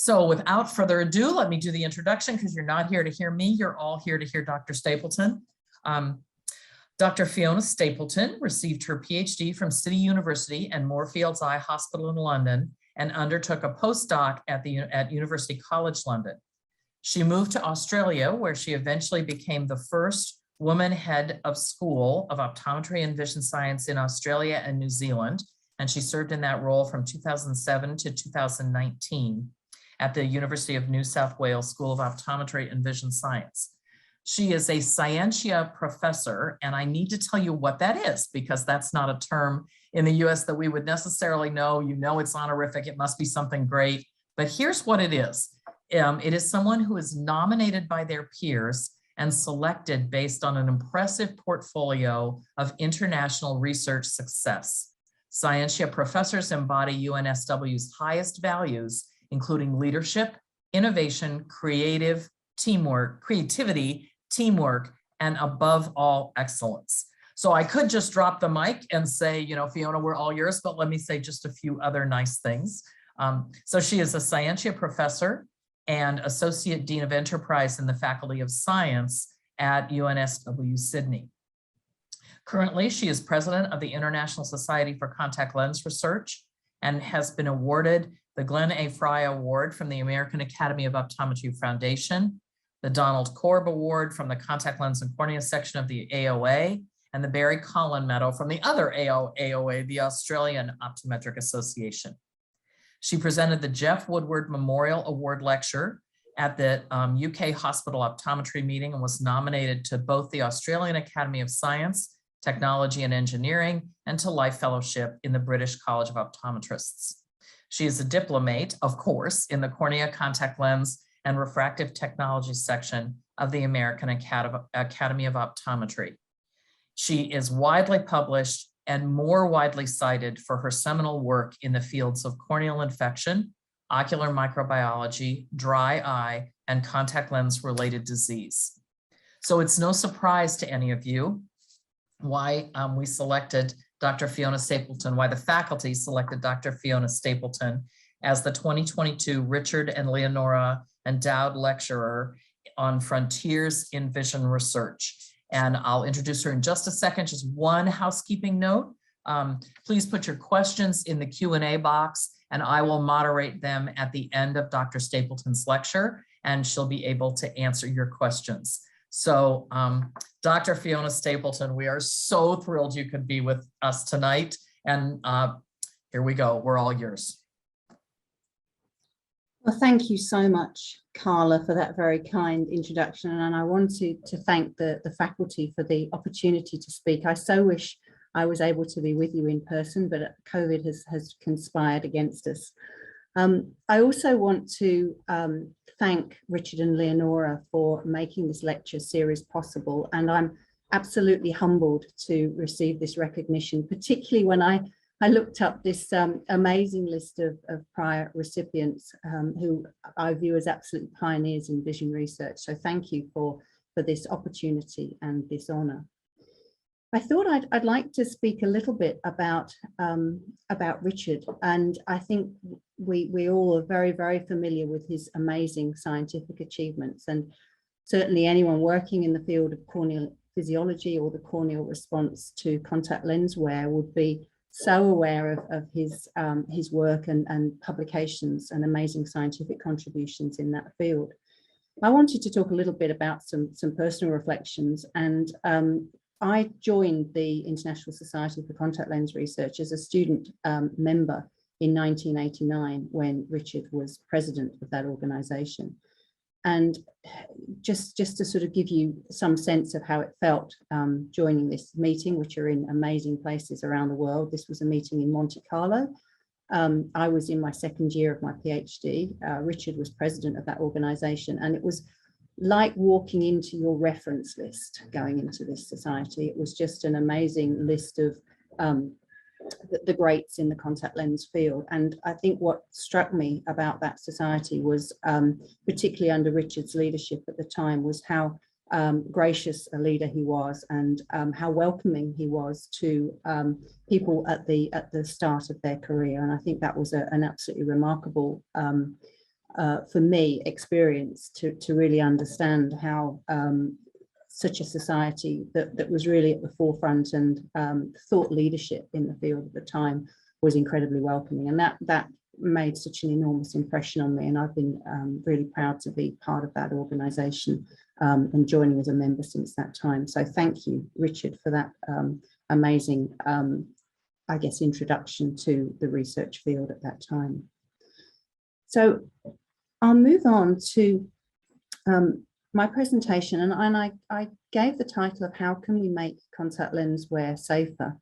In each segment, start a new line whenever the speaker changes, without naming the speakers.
So without further ado, let me do the introduction because you're not here to hear me. You're all here to hear Dr. Stapleton. Dr. Fiona Stapleton received her PhD from City University and Moorfields Eye Hospital in London and undertook a postdoc at University College London. She moved to Australia, where she eventually became the first woman head of school of optometry and vision science in Australia and New Zealand. And she served in that role from 2007 to 2019 at the University of New South Wales School of Optometry and Vision Science. She is a Scientia professor, and I need to tell you what that is because that's not a term in the US that we would necessarily know. You know it's honorific, it must be something great, but here's what it is. It is someone who is nominated by their peers and selected based on an impressive portfolio of international research success. Scientia professors embody UNSW's highest values, including leadership, innovation, creativity, teamwork, and above all, excellence. So I could just drop the mic and say, you know, Fiona, we're all yours, but let me say just a few other nice things. So she is a Scientia professor and Associate Dean of Enterprise in the Faculty of Science at UNSW Sydney. Currently, she is president of the International Society for Contact Lens Research and has been awarded the Glenn A. Fry Award from the American Academy of Optometry Foundation, the Donald Korb Award from the Contact Lens and Cornea section of the AOA, and the Barry Collin Medal from the other AOA, the Australian Optometric Association. She presented the Jeff Woodward Memorial Award Lecture at the UK Hospital Optometry meeting and was nominated to both the Australian Academy of Science, Technology and Engineering and to Life Fellowship in the British College of Optometrists. She is a diplomate, of course, in the Cornea Contact Lens and Refractive Technology section of the American Academy of Optometry. She is widely published and more widely cited for her seminal work in the fields of corneal infection, ocular microbiology, dry eye, and contact lens related disease. So it's no surprise to any of you why we selected Dr. Fiona Stapleton, why the faculty selected Dr. Fiona Stapleton as the 2022 Richard and Leonora Endowed Lecturer on Frontiers in Vision Research. And I'll introduce her in just a second. Just one housekeeping note. Please put your questions in the Q&A box and I will moderate them at the end of Dr. Stapleton's lecture and she'll be able to answer your questions. So Dr. Fiona Stapleton, we are so thrilled you could be with us tonight. And here we go, we're all yours.
Well, thank you so much, Carla, for that very kind introduction. And I wanted to thank the faculty for the opportunity to speak. I so wish I was able to be with you in person, but COVID has conspired against us. I also want to thank Richard and Leonora for making this lecture series possible. And I'm absolutely humbled to receive this recognition, particularly when I looked up this amazing list of prior recipients who I view as absolute pioneers in vision research. So thank you for this opportunity and this honor. I thought I'd like to speak a little bit about Richard, and I think we all are very, very familiar with his amazing scientific achievements, and certainly anyone working in the field of corneal physiology or the corneal response to contact lens wear would be so aware of his work and publications and amazing scientific contributions in that field. I wanted to talk a little bit about some personal reflections, and I joined the International Society for Contact Lens Research as a student member in 1989 when Richard was president of that organization. And just to sort of give you some sense of how it felt joining this meeting, which are in amazing places around the world. This was a meeting in Monte Carlo. I was in my second year of my PhD. Richard was president of that organization, and it was like walking into your reference list going into this society. It was just an amazing list of the greats in the contact lens field. And I think what struck me about that society was, particularly under Richard's leadership at the time, was how gracious a leader he was, and how welcoming he was to people at the start of their career. And I think that was an absolutely remarkable for me, experience to really understand how such a society that was really at the forefront and thought leadership in the field at the time was incredibly welcoming. And that made such an enormous impression on me. And I've been really proud to be part of that organisation and joining as a member since that time. So thank you, Richard, for that amazing, I guess, introduction to the research field at that time. So I'll move on to my presentation, and I gave the title of How Can We Make Contact Lens Wear Safer,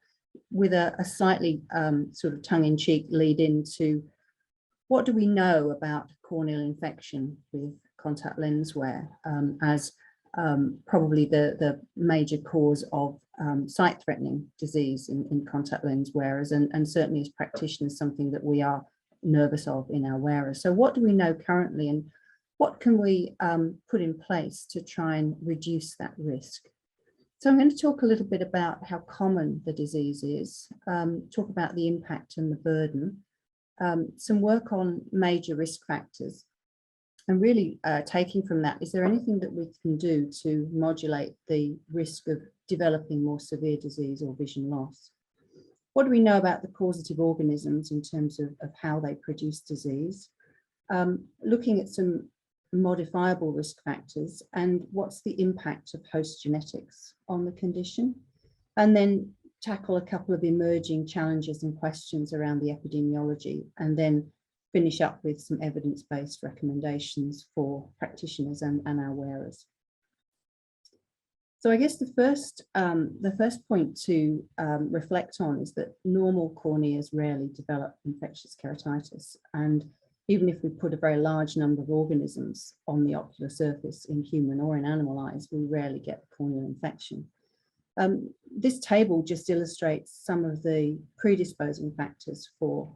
with a slightly sort of tongue-in-cheek lead into what do we know about corneal infection with contact lens wear as probably the major cause of sight-threatening disease in contact lens wearers, and certainly as practitioners something that we are nervous of in our wearers. So what do we know currently, and what can we put in place to try and reduce that risk? So I'm going to talk a little bit about how common the disease is, talk about the impact and the burden, some work on major risk factors, and really taking from that, is there anything that we can do to modulate the risk of developing more severe disease or vision loss? What do we know about the causative organisms in terms of how they produce disease? Looking at some modifiable risk factors and what's the impact of host genetics on the condition, and then tackle a couple of emerging challenges and questions around the epidemiology, and then finish up with some evidence-based recommendations for practitioners and our wearers. So I guess the first point to reflect on is that normal corneas rarely develop infectious keratitis, and even if we put a very large number of organisms on the ocular surface in human or in animal eyes, we rarely get corneal infection. This table just illustrates some of the predisposing factors for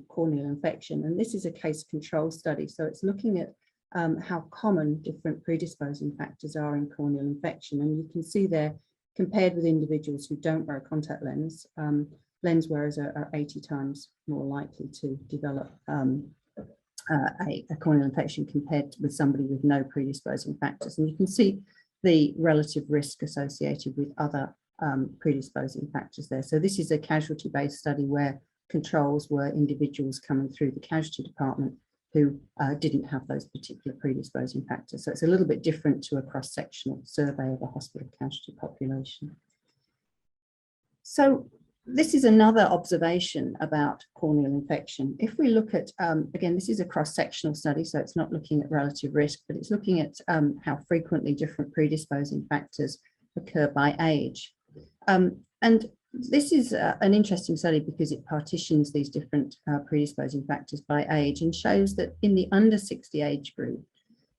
corneal infection, and this is a case control study, so it's looking at how common different predisposing factors are in corneal infection. And you can see there, compared with individuals who don't wear a contact lens, lens wearers are 80 times more likely to develop a corneal infection compared with somebody with no predisposing factors. And you can see the relative risk associated with other predisposing factors there. So this is a casualty-based study where controls were individuals coming through the casualty department who didn't have those particular predisposing factors. So it's a little bit different to a cross-sectional survey of a hospital casualty population. So this is another observation about corneal infection. If we look at, again, this is a cross-sectional study, so it's not looking at relative risk, but it's looking at how frequently different predisposing factors occur by age. And this is an interesting study because it partitions these different predisposing factors by age and shows that in the under 60 age group,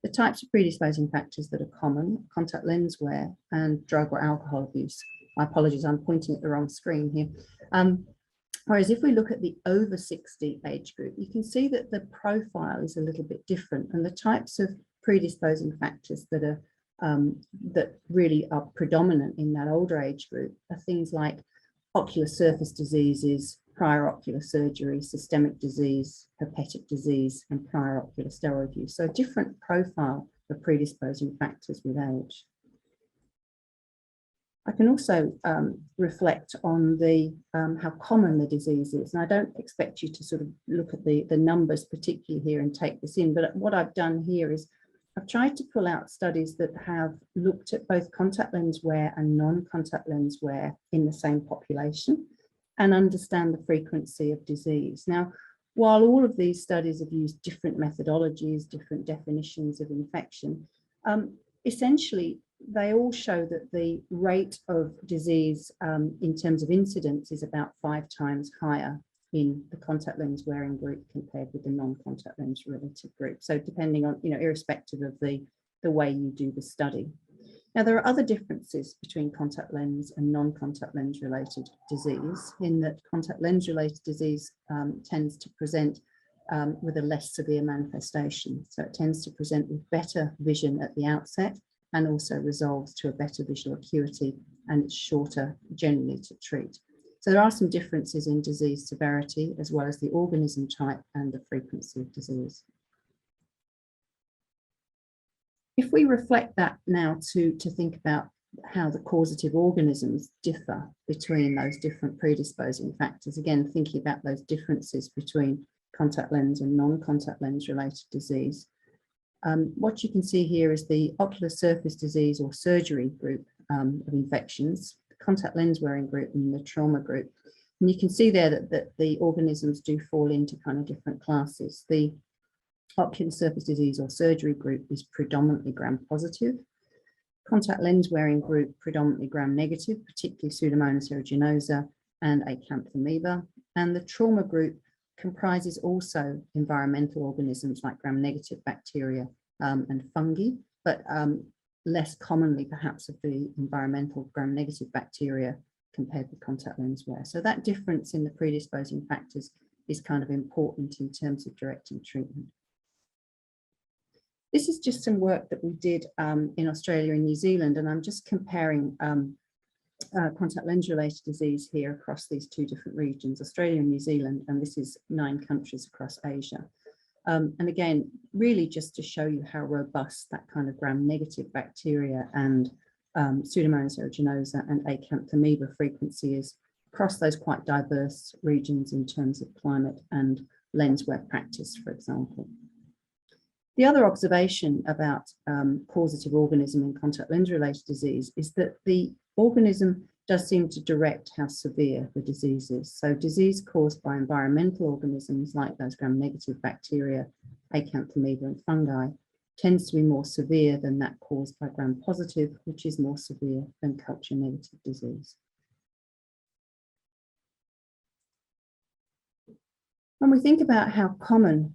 the types of predisposing factors that are common, contact lens wear and drug or alcohol abuse. My apologies, I'm pointing at the wrong screen here. Whereas if we look at the over 60 age group, you can see that the profile is a little bit different, and the types of predisposing factors that are that really are predominant in that older age group are things like ocular surface diseases, prior ocular surgery, systemic disease, herpetic disease, and prior ocular steroid use. So a different profile of predisposing factors with age. I can also reflect on the how common the disease is, and I don't expect you to sort of look at the numbers particularly here and take this in, but what I've done here is I've tried to pull out studies that have looked at both contact lens wear and non-contact lens wear in the same population and understand the frequency of disease. Now, while all of these studies have used different methodologies, different definitions of infection, essentially they all show that the rate of disease in terms of incidence is about 5 times higher in the contact lens wearing group compared with the non-contact lens related group. So depending on, irrespective of the way you do the study. Now, there are other differences between contact lens and non-contact lens related disease, in that contact lens related disease tends to present with a less severe manifestation. So it tends to present with better vision at the outset and also resolves to a better visual acuity, and it's shorter generally to treat. So there are some differences in disease severity as well as the organism type and the frequency of disease. If we reflect that now to think about how the causative organisms differ between those different predisposing factors, again, thinking about those differences between contact lens and non-contact lens related disease. What you can see here is the ocular surface disease or surgery group of infections, the contact lens wearing group and the trauma group. And you can see there that the organisms do fall into kind of different classes. The ocular surface disease or surgery group is predominantly gram-positive. Contact lens wearing group predominantly gram-negative, particularly Pseudomonas aeruginosa and Acanthamoeba. And the trauma group comprises also environmental organisms like gram-negative bacteria and fungi, but less commonly perhaps of the environmental gram-negative bacteria compared with contact lens wear. So that difference in the predisposing factors is kind of important in terms of directing treatment. This is just some work that we did in Australia and New Zealand, and I'm just comparing contact lens related disease here across these two different regions, Australia and New Zealand, and this is 9 countries across Asia. And again, really just to show you how robust that kind of gram-negative bacteria and Pseudomonas aeruginosa and Acanthamoeba frequency is across those quite diverse regions in terms of climate and lens wear practice, for example. The other observation about causative organism in contact lens related disease is that the organism does seem to direct how severe the disease is. So disease caused by environmental organisms like those gram-negative bacteria, Acanthamoeba and fungi, tends to be more severe than that caused by gram-positive, which is more severe than culture-negative disease. When we think about how common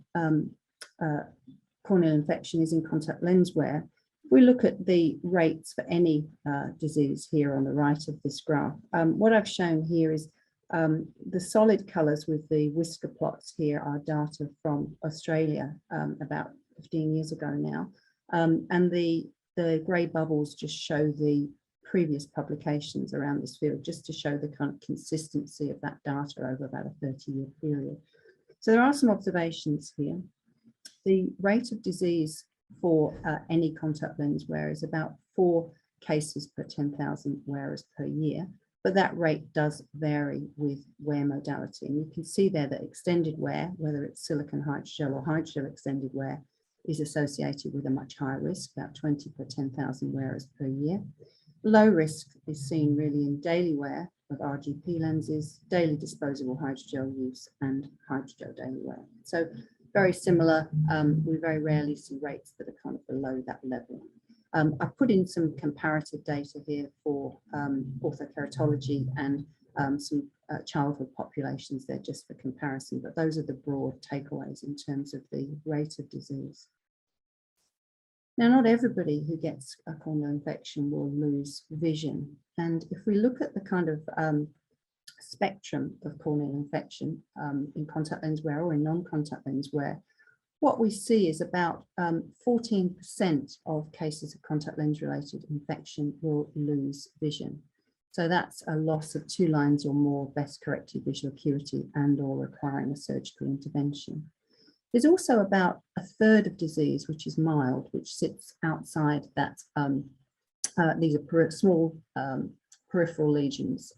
corneal infection is in contact lens wear, we look at the rates for any disease here on the right of this graph. What I've shown here is the solid colours with the whisker plots here are data from Australia about 15 years ago now. And the grey bubbles just show the previous publications around this field, just to show the kind of consistency of that data over about a 30-year period. So there are some observations here. The rate of disease for any contact lens wearer is about 4 cases per 10,000 wearers per year, but that rate does vary with wear modality. And you can see there that extended wear, whether it's silicone hydrogel or hydrogel extended wear, is associated with a much higher risk, about 20 per 10,000 wearers per year. Low risk is seen really in daily wear of RGP lenses, daily disposable hydrogel use, and hydrogel daily wear. So very similar. We very rarely see rates that are kind of below that level. I've put in some comparative data here for orthokeratology and some childhood populations there just for comparison, but those are the broad takeaways in terms of the rate of disease. Now, not everybody who gets a corneal infection will lose vision. And if we look at the kind of spectrum of corneal infection in contact lens wear or in non-contact lens wear, what we see is about 14% of cases of contact lens related infection will lose vision. So that's a loss of 2 lines or more best corrected visual acuity and or requiring a surgical intervention. There's also about a third of disease which is mild, which sits outside that. These are small peripheral lesions.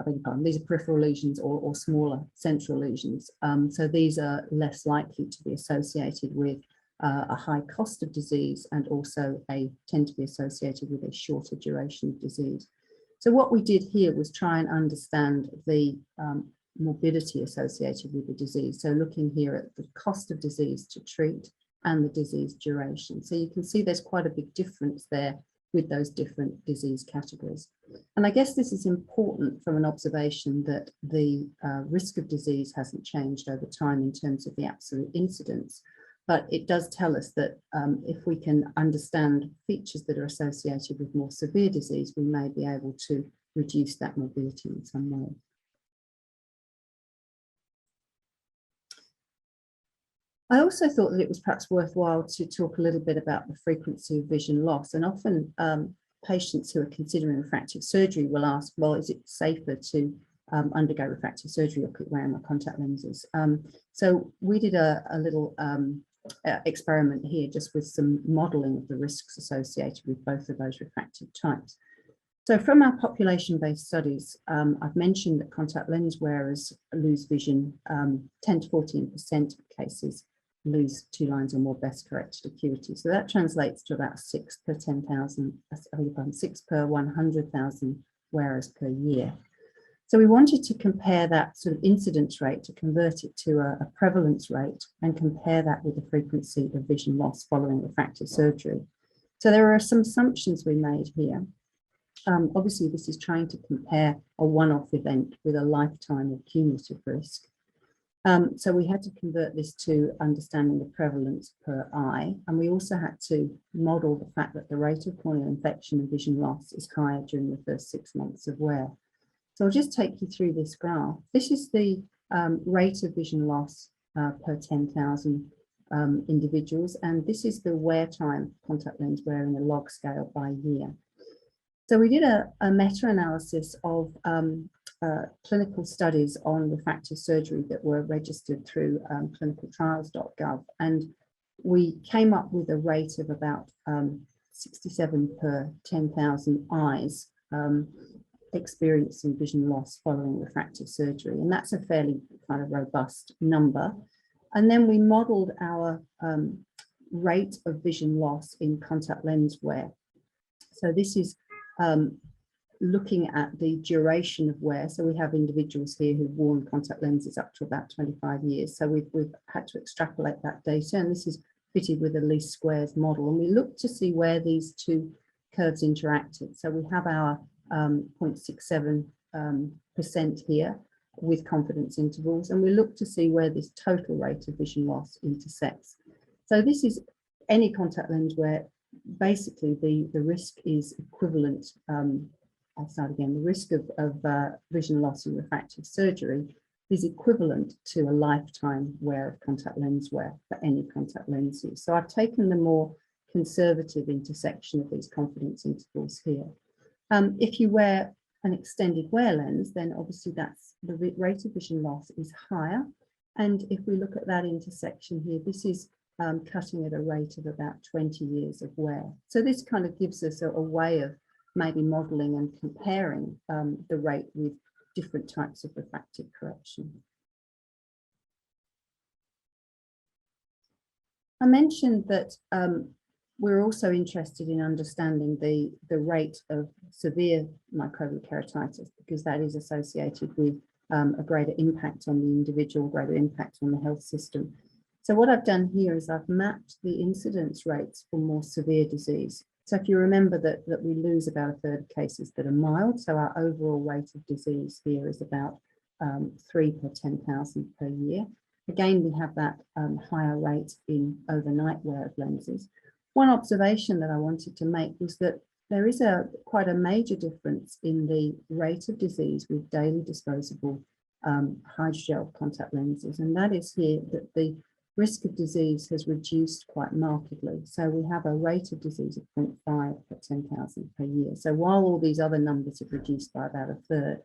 I beg your pardon, these are peripheral lesions or smaller central lesions. So these are less likely to be associated with a high cost of disease and also tend to be associated with a shorter duration of disease. So what we did here was try and understand the morbidity associated with the disease. So looking here at the cost of disease to treat and the disease duration. So you can see there's quite a big difference there with those different disease categories. And I guess this is important from an observation that the risk of disease hasn't changed over time in terms of the absolute incidence, but it does tell us that if we can understand features that are associated with more severe disease, we may be able to reduce that morbidity in some way. I also thought that it was perhaps worthwhile to talk a little bit about the frequency of vision loss. And often patients who are considering refractive surgery will ask, well, is it safer to undergo refractive surgery or keep wearing my contact lenses? So we did a little experiment here, just with some modelling of the risks associated with both of those refractive types. So from our population-based studies, I've mentioned that contact lens wearers lose vision, 10 to 14% of cases lose 2 lines or more best corrected acuity. So that translates to about 6 per 10,000, 6 per 100,000 wearers per year. So we wanted to compare that sort of incidence rate, to convert it to a prevalence rate, and compare that with the frequency of vision loss following refractive surgery. So there are some assumptions we made here. Obviously, this is trying to compare a one-off event with a lifetime of cumulative risk. So we had to convert this to understanding the prevalence per eye, and we also had to model the fact that the rate of corneal infection and vision loss is higher during the first 6 months of wear. So I'll just take you through this graph. This is the rate of vision loss per 10,000 individuals, and this is the wear time contact lens wearing a log scale by year. So we did a meta-analysis of clinical studies on refractive surgery that were registered through clinicaltrials.gov, and we came up with a rate of about 67 per 10,000 eyes experiencing vision loss following refractive surgery, and that's a fairly kind of robust number. And then we modelled our rate of vision loss in contact lens wear. So this is looking at the duration of wear. So we have individuals here who've worn contact lenses up to about 25 years. So we've had to extrapolate that data, and this is fitted with a least squares model. And we look to see where these two curves interacted. So we have our 0.67% here with confidence intervals, and we look to see where this total rate of vision loss intersects. So this is any contact lens where basically the risk is equivalent. I'll start again. The risk of vision loss in refractive surgery is equivalent to a lifetime wear of contact lens wear for any contact lens use. So I've taken the more conservative intersection of these confidence intervals here. If you wear an extended wear lens, then obviously that's the rate of vision loss is higher. And if we look at that intersection here, this is cutting at a rate of about 20 years of wear. So this kind of gives us a way of maybe modelling and comparing the rate with different types of refractive correction. I mentioned that we're also interested in understanding the rate of severe microbial keratitis, because that is associated with a greater impact on the individual, greater impact on the health system. So what I've done here is I've mapped the incidence rates for more severe disease. So if you remember that we lose about a third of cases that are mild, so our overall rate of disease here is about 3 per 10,000 per year. Again, we have that higher rate in overnight wear of lenses. One observation that I wanted to make was that there is quite a major difference in the rate of disease with daily disposable hydrogel contact lenses, and that is here that the risk of disease has reduced quite markedly. So we have a rate of disease of 0.5 per 10,000 per year. So while all these other numbers have reduced by about a third,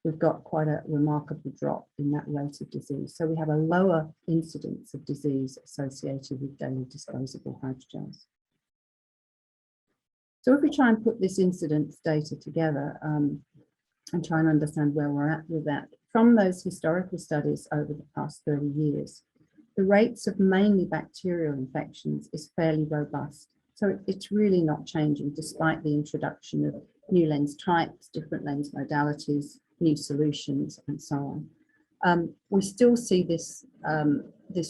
we've got quite a remarkable drop in that rate of disease. So we have a lower incidence of disease associated with daily disposable hydrogels. So if we try and put this incidence data together and try and understand where we're at with that, from those historical studies over the past 30 years, the rates of mainly bacterial infections is fairly robust. So it's really not changing despite the introduction of new lens types, different lens modalities, new solutions, and so on. We still see this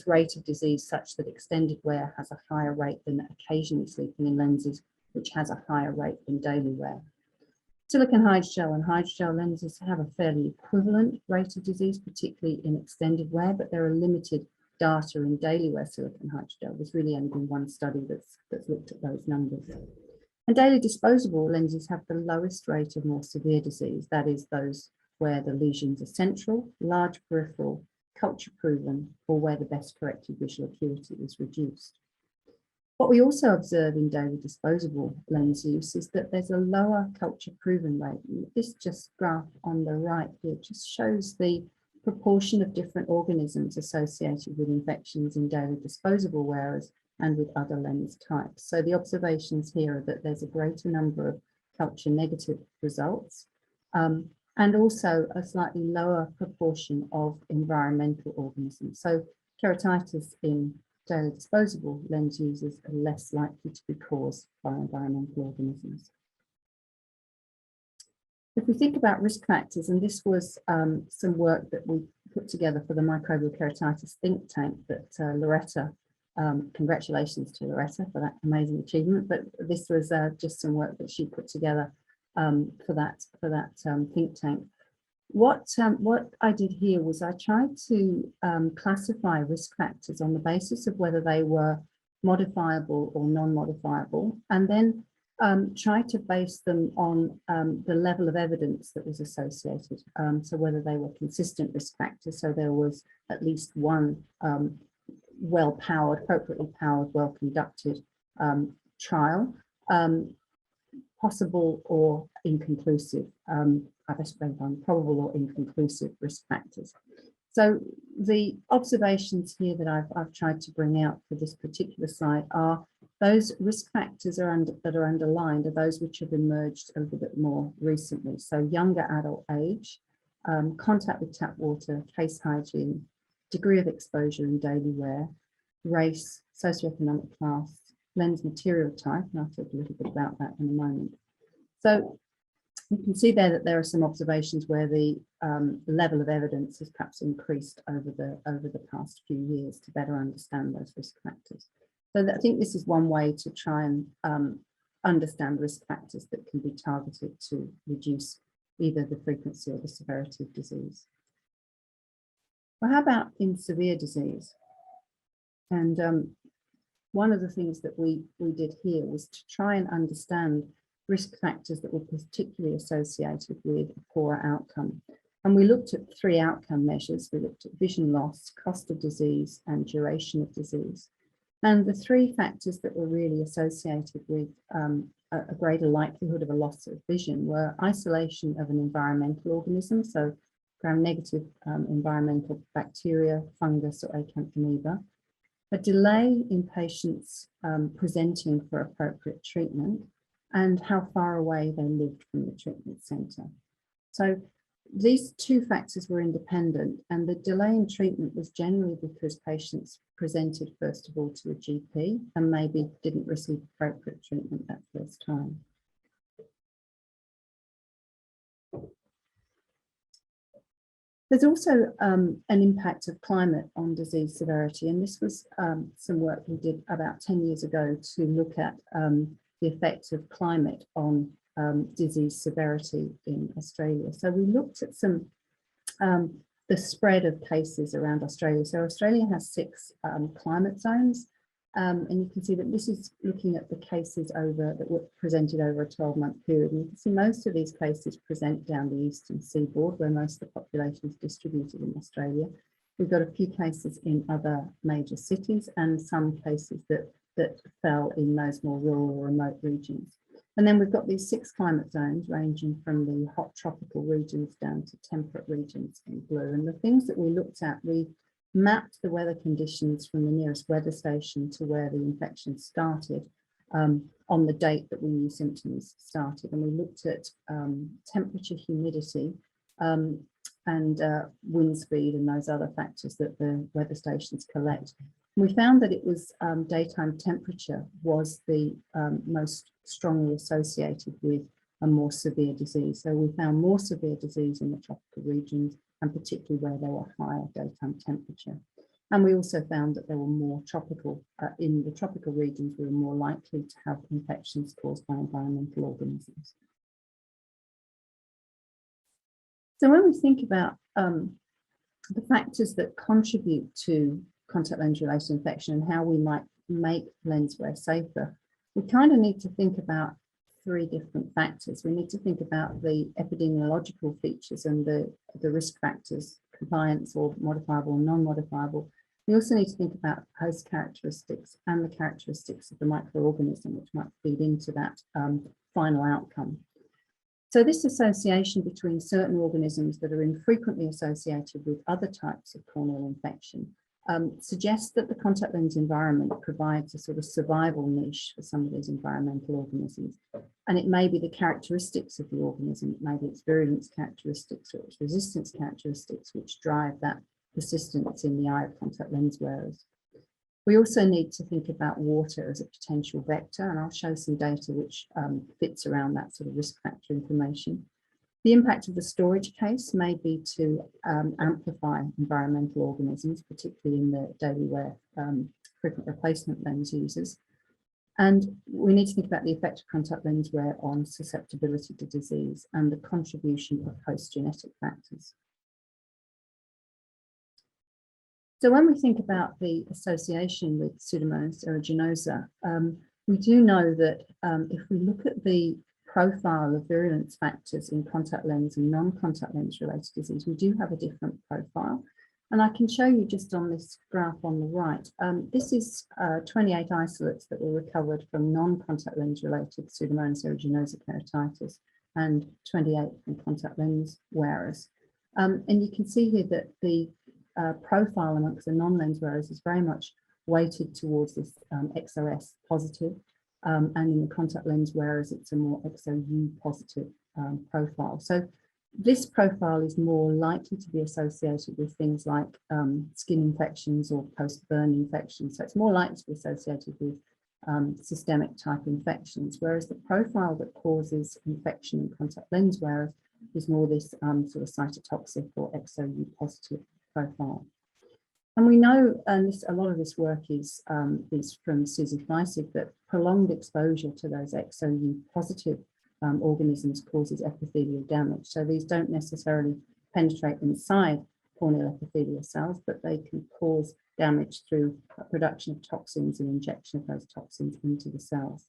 rate of disease such that extended wear has a higher rate than occasionally sleeping in lenses, which has a higher rate than daily wear. Silicone hydrogel and hydrogel lenses have a fairly equivalent rate of disease, particularly in extended wear, but there are limited data in daily wear silicone hydrogel. There's really only been one study that's looked at those numbers. And daily disposable lenses have the lowest rate of more severe disease, that is those where the lesions are central, large peripheral, culture proven, or where the best corrected visual acuity is reduced. What we also observe in daily disposable lens use is that there's a lower culture proven rate. This just graph on the right here just shows the proportion of different organisms associated with infections in daily disposable wearers and with other lens types. So the observations here are that there's a greater number of culture negative results, and also a slightly lower proportion of environmental organisms. So keratitis in daily disposable lens users are less likely to be caused by environmental organisms. If we think about risk factors, and this was some work that we put together for the microbial keratitis think tank that Loretta, congratulations to Loretta for that amazing achievement, but this was just some work that she put together for that think tank. What I did here was I tried to classify risk factors on the basis of whether they were modifiable or non-modifiable, and then try to base them on the level of evidence that was associated. So whether they were consistent risk factors, so there was at least one well-powered, appropriately powered, well-conducted trial, possible or inconclusive, I best break down probable or inconclusive risk factors. So the observations here that I've tried to bring out for this particular slide are those risk factors that are underlined are those which have emerged a little bit more recently. So younger adult age, contact with tap water, case hygiene, degree of exposure in daily wear, race, socioeconomic class, lens material type, and I'll talk a little bit about that in a moment. So you can see there that there are some observations where the level of evidence has perhaps increased over the past few years to better understand those risk factors. So I think this is one way to try and understand risk factors that can be targeted to reduce either the frequency or the severity of disease. Well, how about in severe disease? And one of the things that we did here was to try and understand risk factors that were particularly associated with a poorer outcome. And we looked at 3 outcome measures. We looked at vision loss, cost of disease, and duration of disease. And the 3 factors that were really associated with a greater likelihood of a loss of vision were isolation of an environmental organism, so gram-negative environmental bacteria, fungus, or acanthamoeba, a delay in patients presenting for appropriate treatment, and how far away they lived from the treatment centre. So these 2 factors were independent, and the delay in treatment was generally because patients presented first of all to a GP and maybe didn't receive appropriate treatment that first time. There's also an impact of climate on disease severity, and this was some work we did about 10 years ago to look at the effect of climate on disease severity in Australia. So we looked at some the spread of cases around Australia. So Australia has 6 climate zones, and you can see that this is looking at the cases that were presented over a 12-month period. And you can see most of these cases present down the eastern seaboard, where most of the population is distributed in Australia. We've got a few cases in other major cities and some cases that fell in those more rural or remote regions. And then we've got these 6 climate zones ranging from the hot tropical regions down to temperate regions in blue. And the things that we looked at, we mapped the weather conditions from the nearest weather station to where the infection started on the date that we knew symptoms started. And we looked at temperature, humidity, and wind speed and those other factors that the weather stations collect. We found that it was daytime temperature was the most strongly associated with a more severe disease. So we found more severe disease in the tropical regions, and particularly where there were higher daytime temperature. And we also found that there were more tropical, in the tropical regions, we were more likely to have infections caused by environmental organisms. So when we think about the factors that contribute to contact lens related infection and how we might make lens wear safer, we kind of need to think about 3 different factors. We need to think about the epidemiological features and the risk factors, compliance or modifiable and non-modifiable. We also need to think about host characteristics and the characteristics of the microorganism, which might feed into that final outcome. So this association between certain organisms that are infrequently associated with other types of corneal infection suggests that the contact lens environment provides a sort of survival niche for some of these environmental organisms. And it may be the characteristics of the organism, it may be its virulence characteristics or its resistance characteristics which drive that persistence in the eye of contact lens wearers. We also need to think about water as a potential vector, and I'll show some data which fits around that sort of risk factor information. The impact of the storage case may be to amplify environmental organisms, particularly in the daily wear frequent replacement lens users. And we need to think about the effect of contact lens wear on susceptibility to disease and the contribution of host genetic factors. So when we think about the association with Pseudomonas aeruginosa, we do know that if we look at the profile of virulence factors in contact lens and non-contact lens related disease, we do have a different profile. And I can show you just on this graph on the right. This is 28 isolates that were recovered from non-contact lens related Pseudomonas aeruginosa keratitis and 28 from contact lens wearers. And you can see here that the profile amongst the non-lens wearers is very much weighted towards this XOS positive, and in the contact lens wearers it's a more XOU positive profile. So this profile is more likely to be associated with things like skin infections or post-burn infections. So it's more likely to be associated with systemic type infections, whereas the profile that causes infection in contact lens wearers is more this sort of cytotoxic or XOU positive profile. And we know, and a lot of this work is from Susie Fleissig, that prolonged exposure to those XOU positive organisms causes epithelial damage. So these don't necessarily penetrate inside corneal epithelial cells, but they can cause damage through production of toxins and injection of those toxins into the cells.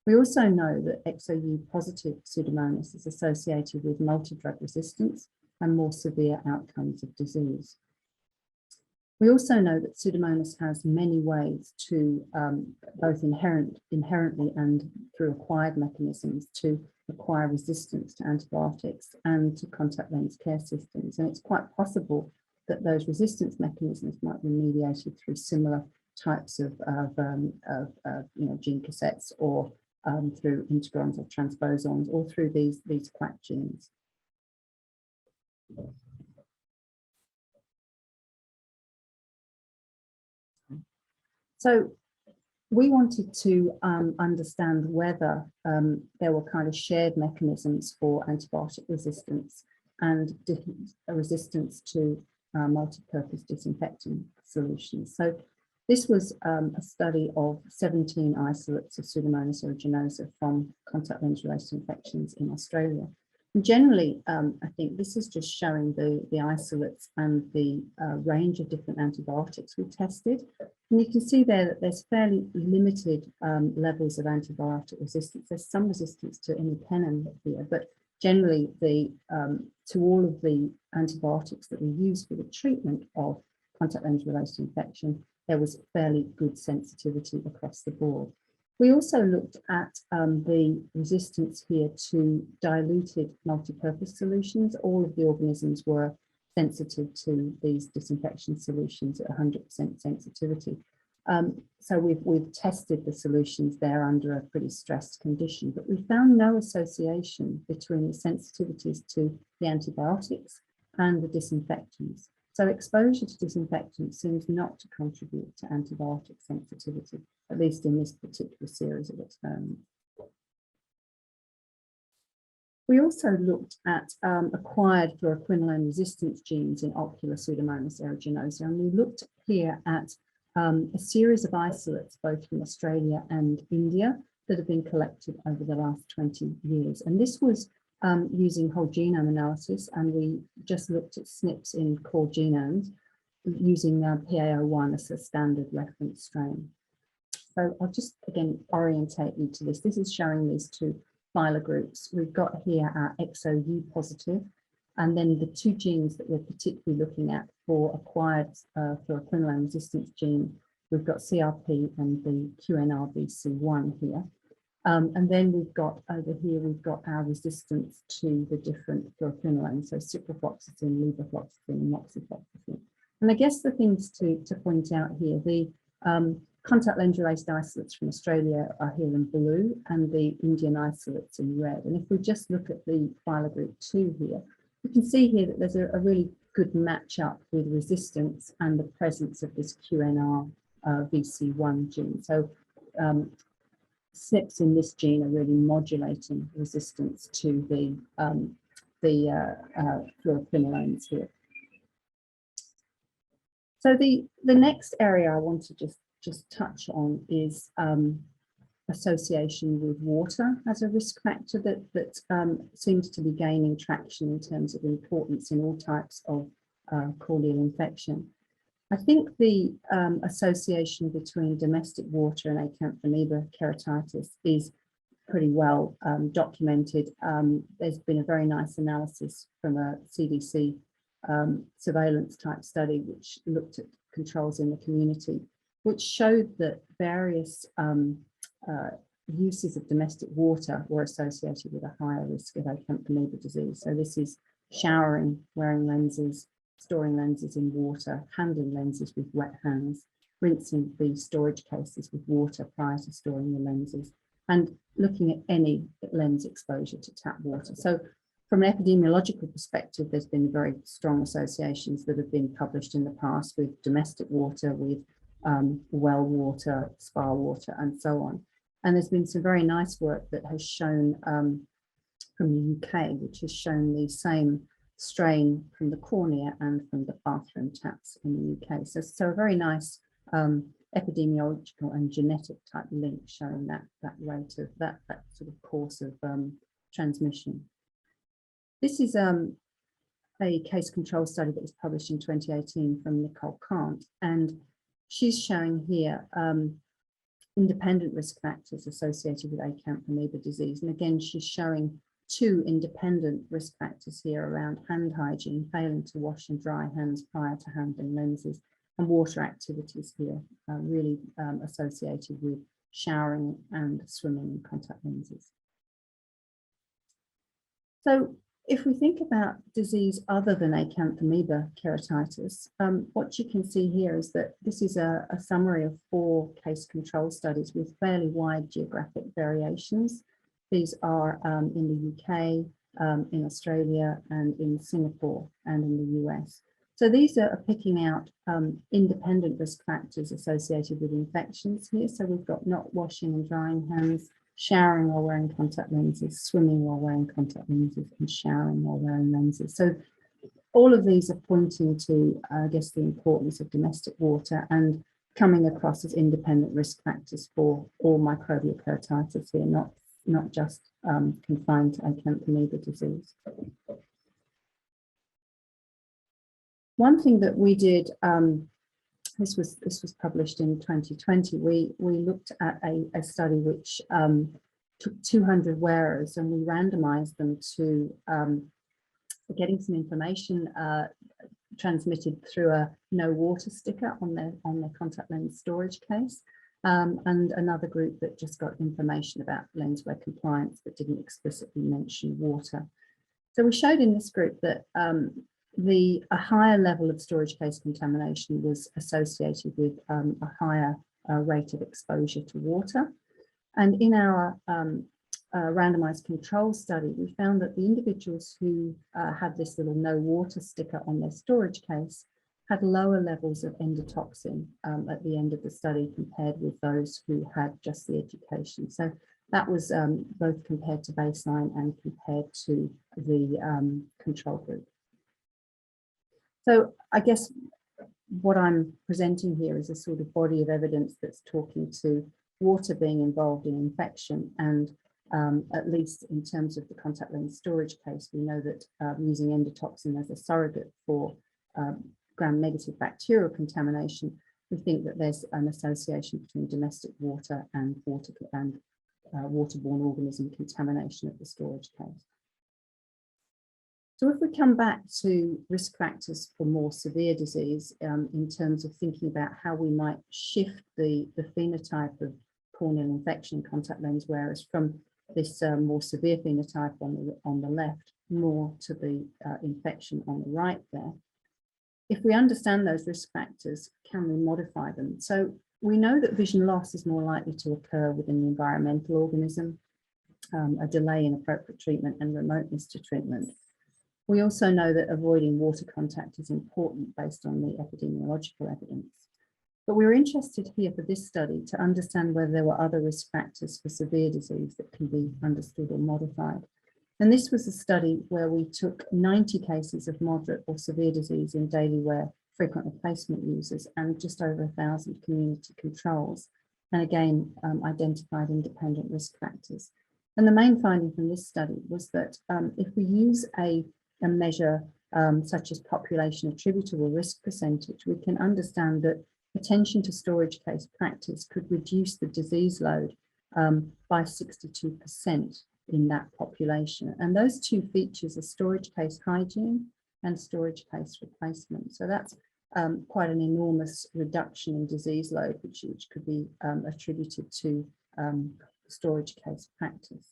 We also know that XOU positive Pseudomonas is associated with multi-drug resistance and more severe outcomes of disease. We also know that Pseudomonas has many ways to, both inherently and through acquired mechanisms, to acquire resistance to antibiotics and to contact lens care systems. And it's quite possible that those resistance mechanisms might be mediated through similar types of gene cassettes, or through integrons or transposons, or through these quack genes. So we wanted to understand whether there were kind of shared mechanisms for antibiotic resistance and a resistance to multi-purpose disinfecting solutions. So this was a study of 17 isolates of Pseudomonas aeruginosa from contact lens related infections in Australia. And generally, I think this is just showing the isolates and the range of different antibiotics we tested. And you can see there that there's fairly limited levels of antibiotic resistance. There's some resistance to imipenem here, but generally to all of the antibiotics that we use for the treatment of contact lens related infection, there was fairly good sensitivity across the board. We also looked at the resistance here to diluted multi-purpose solutions. All of the organisms were sensitive to these disinfection solutions at 100% sensitivity. So we've tested the solutions there under a pretty stressed condition, but we found no association between the sensitivities to the antibiotics and the disinfectants. So exposure to disinfectants seems not to contribute to antibiotic sensitivity, at least in this particular series of experiments. We also looked at acquired fluoroquinolone resistance genes in ocular Pseudomonas aeruginosa, and we looked here at a series of isolates, both from Australia and India, that have been collected over the last 20 years. And this was using whole genome analysis, and we just looked at SNPs in core genomes using PA01 as a standard reference strain. So I'll just again orientate you to this. This is showing these two phyla groups. We've got here our XOU positive, and then the two genes that we're particularly looking at for acquired fluoroquinolone resistance gene. We've got CRP and the QNRBC1 here. And then we've got over here, we've got our resistance to the different fluoroquinolones, so ciprofloxacin, levofloxacin, and moxifloxacin. And I guess the things to point out here, the contact lens-related isolates from Australia are here in blue and the Indian isolates in red. And if we just look at the phyla-group 2 here, you can see here that there's a really good match up with resistance and the presence of this QNR VC1 gene. So SNPs in this gene are really modulating resistance to the fluoroquinolones here. So the next area I want to just touch on is association with water as a risk factor that seems to be gaining traction in terms of importance in all types of corneal infection. I think the association between domestic water and acanthamoeba keratitis is pretty well documented. There's been a very nice analysis from a CDC surveillance type study which looked at controls in the community, which showed that various uses of domestic water were associated with a higher risk of acanthamoeba disease. So this is showering, wearing lenses, storing lenses in water, handling lenses with wet hands, rinsing the storage cases with water prior to storing the lenses, and looking at any lens exposure to tap water. So from an epidemiological perspective, there's been very strong associations that have been published in the past with domestic water, with well water, spa water, and so on. And there's been some very nice work that has shown from the UK, which has shown the same strain from the cornea and from the bathroom taps in the UK. So a very nice epidemiological and genetic type link showing that rate of that sort of course of transmission. This is a case control study that was published in 2018 from Nicole Kant, and she's showing here independent risk factors associated with acanthamoeba disease. And again, she's showing two independent risk factors here around hand hygiene, failing to wash and dry hands prior to handling lenses, and water activities here, really associated with showering and swimming in contact lenses. So if we think about disease other than acanthamoeba keratitis, what you can see here is that this is a summary of 4 case control studies with fairly wide geographic variations. These are in the UK, in Australia, and in Singapore, and in the US. So these are picking out independent risk factors associated with infections here. So we've got not washing and drying hands, showering while wearing contact lenses, swimming while wearing contact lenses, and showering while wearing lenses. So all of these are pointing to, I guess, the importance of domestic water and coming across as independent risk factors for all microbial keratitis here, not just confined to acanthamoeba disease. One thing that we did, this was published in 2020. We looked at a study which took 200 wearers, and we randomized them to getting some information transmitted through a no water sticker on their contact lens storage case, and another group that just got information about lenswear compliance but didn't explicitly mention water. So we showed in this group that a higher level of storage case contamination was associated with a higher rate of exposure to water. And in our randomized control study, we found that the individuals who had this little no water sticker on their storage case had lower levels of endotoxin at the end of the study compared with those who had just the education. So that was both compared to baseline and compared to the control group. So I guess what I'm presenting here is a sort of body of evidence that's talking to water being involved in infection, and at least in terms of the contact lens storage case, we know that using endotoxin as a surrogate for gram-negative bacterial contamination, we think that there's an association between domestic water and waterborne organism contamination of the storage case. So if we come back to risk factors for more severe disease, in terms of thinking about how we might shift the phenotype of corneal infection contact lens wearers from this more severe phenotype on the left, more to the infection on the right there. If we understand those risk factors, can we modify them? So we know that vision loss is more likely to occur with an environmental organism, a delay in appropriate treatment and remoteness to treatment. We also know that avoiding water contact is important based on the epidemiological evidence. But we were interested here for this study to understand whether there were other risk factors for severe disease that can be understood or modified. And this was a study where we took 90 cases of moderate or severe disease in daily wear frequent replacement users and just over 1,000 community controls, and again identified independent risk factors. And the main finding from this study was that if we use a measure such as population attributable risk percentage, we can understand that attention to storage case practice could reduce the disease load by 62% in that population. And those two features are storage case hygiene and storage case replacement. So that's quite an enormous reduction in disease load, which could be attributed to storage case practice.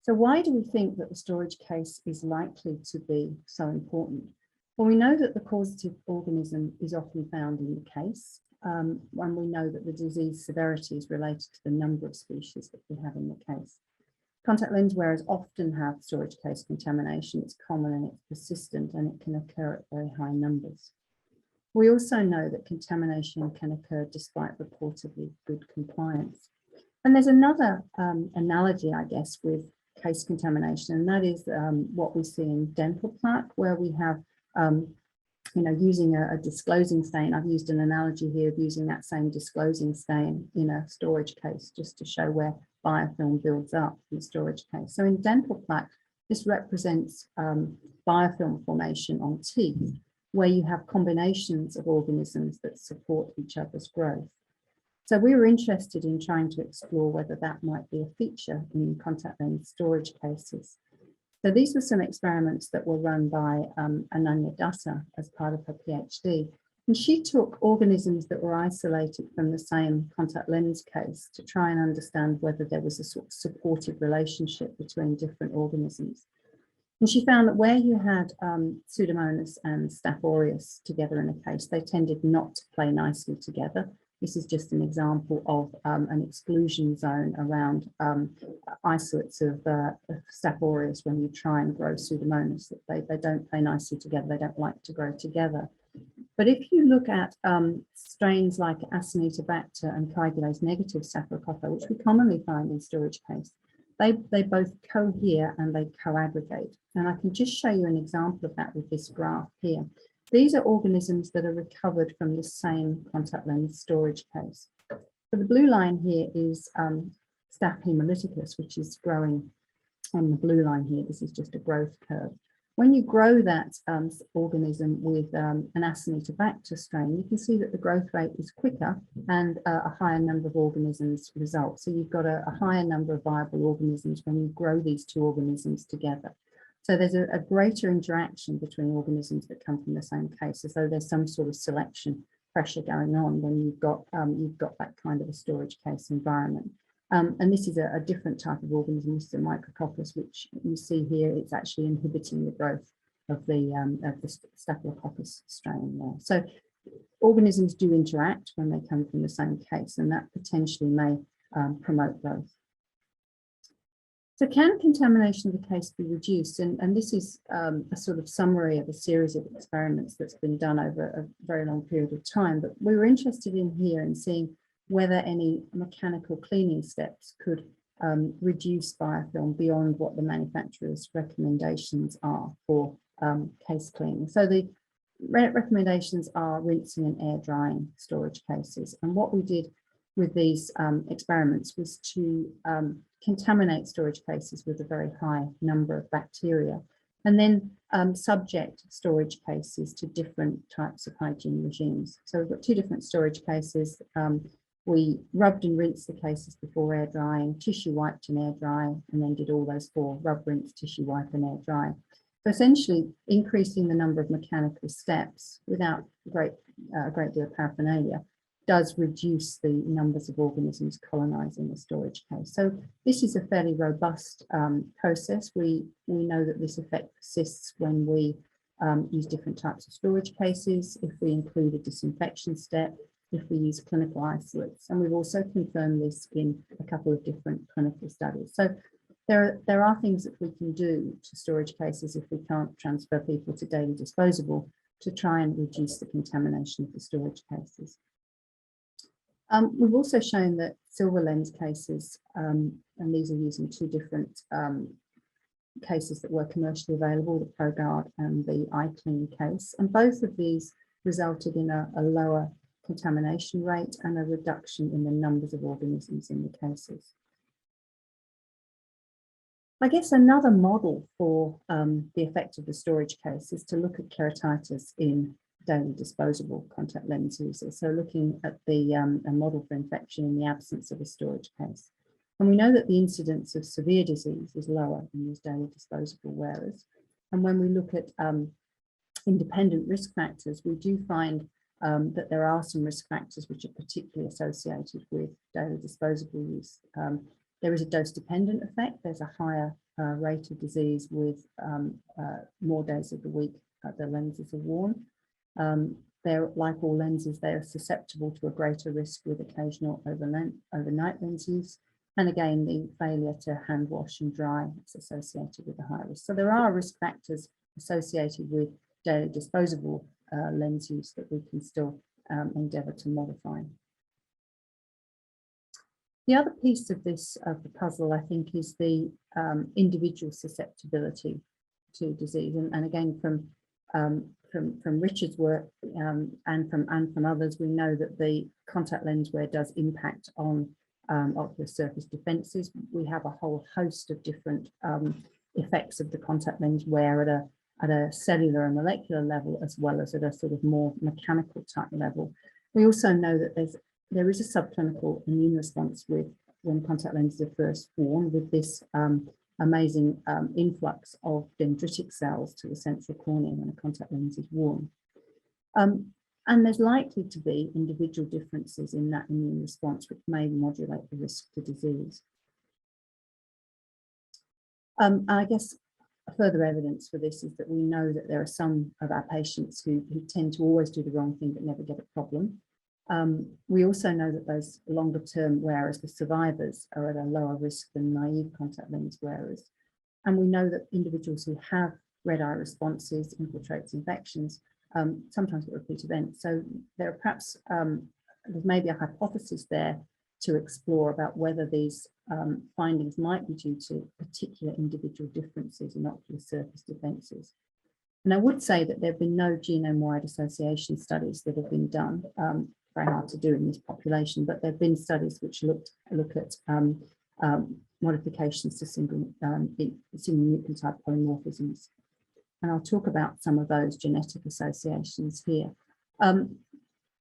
So why do we think that the storage case is likely to be so important? Well, we know that the causative organism is often found in the case, and we know that the disease severity is related to the number of species that we have in the case. Contact lens wearers often have storage case contamination. It's common and it's persistent, and it can occur at very high numbers. We also know that contamination can occur despite reportedly good compliance. And there's another analogy, I guess, with case contamination, and that is what we see in dental plaque, where we have using a disclosing stain. I've used an analogy here of using that same disclosing stain in a storage case just to show where biofilm builds up in the storage case. So in dental plaque, this represents biofilm formation on teeth, where you have combinations of organisms that support each other's growth. So we were interested in trying to explore whether that might be a feature in contact lens storage cases. So these were some experiments that were run by Ananya Dutta as part of her PhD. And she took organisms that were isolated from the same contact lens case to try and understand whether there was a sort of supportive relationship between different organisms. And she found that where you had Pseudomonas and Staph aureus together in a case, they tended not to play nicely together. This is just an example of an exclusion zone around isolates of Staph aureus when you try and grow Pseudomonas. They don't play nicely together. They don't like to grow together. But if you look at strains like Acinetobacter and coagulase negative Staphylococci, which we commonly find in storage case, they both cohere and they co-aggregate. And I can just show you an example of that with this graph here. These are organisms that are recovered from the same contact lens storage case. So the blue line here is Staph hemolyticus, which is growing on the blue line here. This is just a growth curve. When you grow that organism with an Acinetobacter strain, you can see that the growth rate is quicker and a higher number of organisms result. So you've got a higher number of viable organisms when you grow these two organisms together. So there's a greater interaction between organisms that come from the same case, as though there's some sort of selection pressure going on when you've got that kind of a storage case environment. And this is a different type of organism. This is a Micrococcus, which you see here. It's actually inhibiting the growth of the Staphylococcus strain there. So organisms do interact when they come from the same case, and that potentially may promote growth. So can contamination of the case be reduced? And this is a sort of summary of a series of experiments that's been done over a very long period of time. But we were interested in here in seeing whether any mechanical cleaning steps could reduce biofilm beyond what the manufacturer's recommendations are for case cleaning. So the recommendations are rinsing and air drying storage cases. And what we did with these experiments was to contaminate storage cases with a very high number of bacteria, and then subject storage cases to different types of hygiene regimes. So we've got two different storage cases. We rubbed and rinsed the cases before air drying, tissue wiped and air dry, and then did all those four: rub, rinse, tissue wipe and air dry. So essentially increasing the number of mechanical steps without a great deal of paraphernalia does reduce the numbers of organisms colonizing the storage case. So this is a fairly robust process. We know that this effect persists when we use different types of storage cases, if we include a disinfection step, if we use clinical isolates. And we've also confirmed this in a couple of different clinical studies. So there are things that we can do to storage cases if we can't transfer people to daily disposable to try and reduce the contamination of the storage cases. We've also shown that silver lens cases, and these are using two different cases that were commercially available, the ProGuard and the iClean case, and both of these resulted in a lower contamination rate and a reduction in the numbers of organisms in the cases. I guess another model for the effect of the storage case is to look at keratitis in daily disposable contact lens users. So looking at the a model for infection in the absence of a storage case. And we know that the incidence of severe disease is lower in these daily disposable wearers. And when we look at independent risk factors, we do find that there are some risk factors which are particularly associated with daily disposable use. There is a dose-dependent effect. There's a higher rate of disease with more days of the week that the lenses are worn. They're, like all lenses, they're susceptible to a greater risk with occasional overnight lens use. And again, the failure to hand wash and dry is associated with a high risk. So there are risk factors associated with daily disposable lens use that we can still endeavour to modify. The other piece of this, of the puzzle, I think, is the individual susceptibility to disease. And again, from Richard's work and from others, we know that the contact lens wear does impact on ocular surface defences. We have a whole host of different effects of the contact lens wear at a cellular and molecular level, as well as at a sort of more mechanical type level. We also know that there is a subclinical immune response when contact lenses are first worn, with this amazing influx of dendritic cells to the central cornea when a contact lens is worn. And there's likely to be individual differences in that immune response, which may modulate the risk to disease. I guess further evidence for this is that we know that there are some of our patients who tend to always do the wrong thing but never get a problem. We also know that those longer term wearers, the survivors, are at a lower risk than naive contact lens wearers. And we know that individuals who have red eye responses, infiltrates, infections, sometimes get repeat events. So there are perhaps, there's maybe a hypothesis there to explore about whether these findings might be due to particular individual differences in ocular surface defences. And I would say that there have been no genome-wide association studies that have been done. Very hard to do in this population, but there have been studies which look at modifications to single nucleotide polymorphisms. And I'll talk about some of those genetic associations here.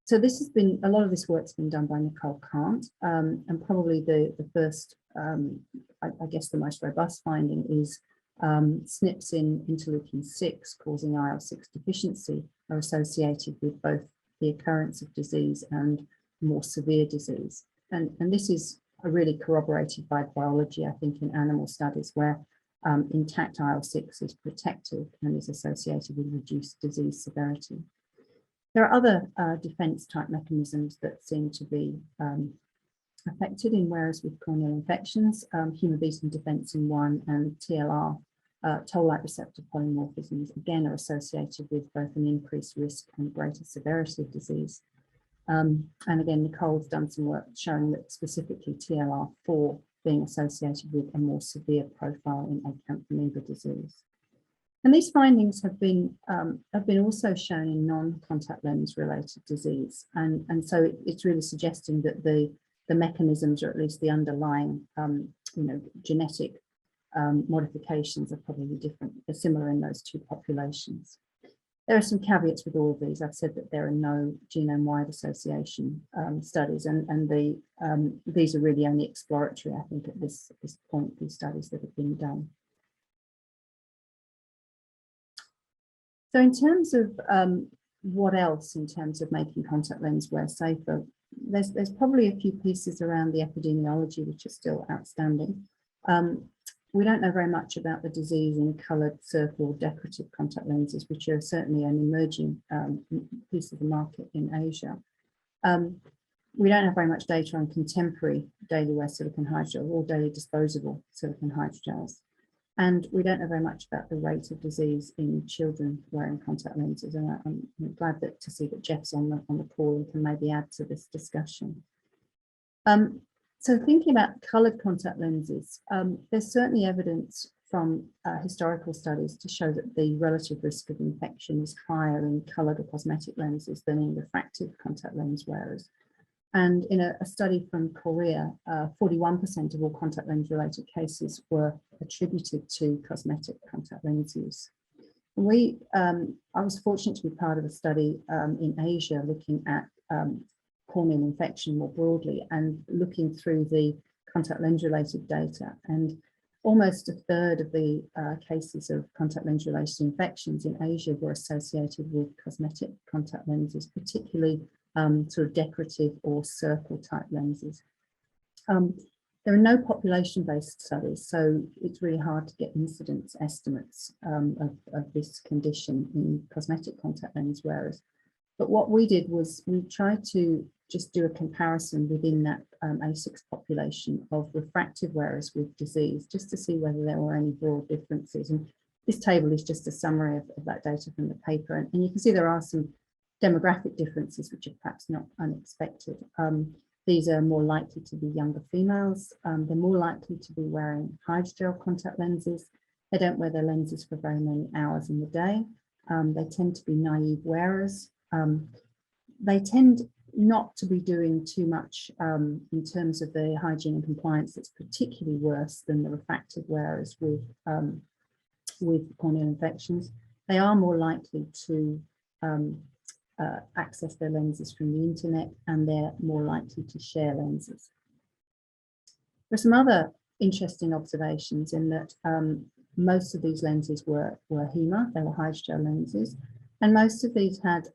So this has been, a lot of this work's been done by Nicole Kant, and probably the first, I guess the most robust finding is SNPs in interleukin-6 causing IL-6 deficiency are associated with both the occurrence of disease and more severe disease. And this is really corroborated by biology, I think, in animal studies where intact IL-6 is protective and is associated with reduced disease severity. There are other defense type mechanisms that seem to be affected in wearers with corneal infections. Hemobeta defensin 1 and TLR, toll-like receptor polymorphisms, again are associated with both an increased risk and greater severity of disease. And again, Nicole's done some work showing that specifically TLR4 being associated with a more severe profile in acanthamoeba disease. And these findings have been also shown in non-contact lens related disease. And so it's really suggesting that the mechanisms, or at least the underlying genetic modifications are probably different, similar in those two populations. There are some caveats with all of these. I've said that there are no genome-wide association studies, and these are really only exploratory, I think, at this point, these studies that have been done. So in terms of what else, in terms of making contact lens wear safer, there's probably a few pieces around the epidemiology which are still outstanding. We don't know very much about the disease in coloured circle or decorative contact lenses, which are certainly an emerging piece of the market in Asia. We don't have very much data on contemporary daily wear silicone hydrogel or daily disposable silicone hydrogels. And we don't know very much about the rate of disease in children wearing contact lenses. And I'm glad to see that Jeff's on the call and can maybe add to this discussion. So thinking about coloured contact lenses, there's certainly evidence from historical studies to show that the relative risk of infection is higher in coloured or cosmetic lenses than in refractive contact lens wearers. And in a study from Korea, 41% of all contact lens related cases were attributed to cosmetic contact lens use. I was fortunate to be part of a study in Asia looking at corneal infection more broadly and looking through the contact lens related data. And almost a third of the cases of contact lens related infections in Asia were associated with cosmetic contact lenses, particularly sort of decorative or circle type lenses. There are no population-based studies, so it's really hard to get incidence estimates of this condition in cosmetic contact lens wearers. But what we did was we tried to just do a comparison within that A6 population of refractive wearers with disease, just to see whether there were any broad differences. And this table is just a summary of that data from the paper. And you can see there are some demographic differences which are perhaps not unexpected. These are more likely to be younger females. They're more likely to be wearing hydrogel contact lenses. They don't wear their lenses for very many hours in the day. They tend to be naive wearers. They tend not to be doing too much in terms of the hygiene and compliance that's particularly worse than the refractive wearers with corneal infections. They are more likely to access their lenses from the internet, and they're more likely to share lenses. There are some other interesting observations in that most of these lenses were HEMA, they were hydrogel lenses, and most of these had